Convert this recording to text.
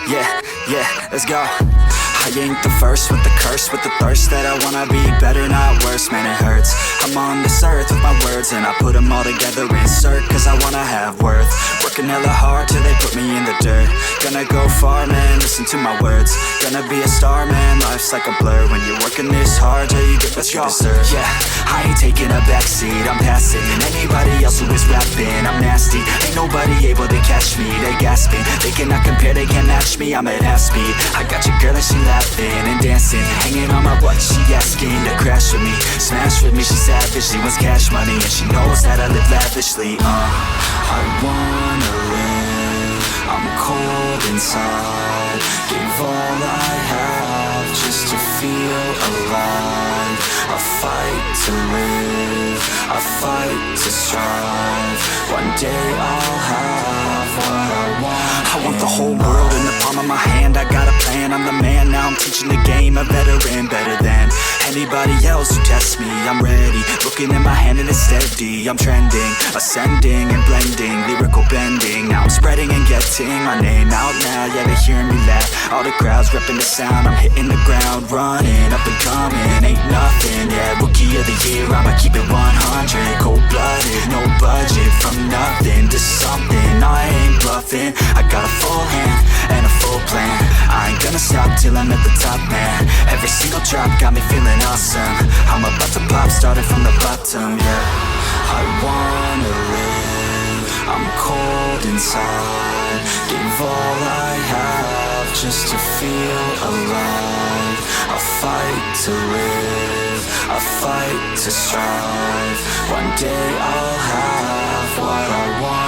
Yeah, let's go. I ain't the first with the curse, with the thirst that I wanna be better, not worse, man it hurts. I'm on this earth with my words and I put them all together, insert, cause I wanna have worth. Working hella hard till they put me in the dirt. Gonna go far, man, listen to my words. Gonna be a star, man, life's like a blur. When you're working this hard till you get what you deserve. Yeah, I ain't taking a backseat, I'm passing anybody else who is rapping. I'm nasty, ain't nobody able to catch me. They gasping, they cannot compare, they can't match me. I'm at half speed, I got your girl and she laughing and dancing, hanging on my butt, she asking to crash with me, smash with me. She savage, she wants cash money and she knows that I live lavishly. I wanna live, I'm cold inside. Gave all I have just to feel alive. I fight to live, I fight to strive. One day I'll have what I want. I want the whole world in the palm of my hand. I got a plan, I'm the man. Now I'm teaching the game, a veteran, better than anybody else who tests me. I'm ready, looking at my hand and it's steady. I'm trending, ascending and blending, lyrical bending. Now I'm spreading and getting my name out now. Yeah, they hearing me laugh, all the crowds repping the sound. I'm hitting the ground, running, up and coming, ain't nothing. Yeah, rookie of the year, I'ma keep it 100. Cold-blooded, no budget, from nothing to something. I ain't bluffing, I got a full hand and a full plan. I ain't gonna stop till I'm at the top, man. Every single drop got me feeling awesome. I'm about to pop, started from the bottom, yeah. I wanna live, I'm cold inside. Gave all I have just to feel alive. I fight to live, I fight to strive. One day I'll have what I want.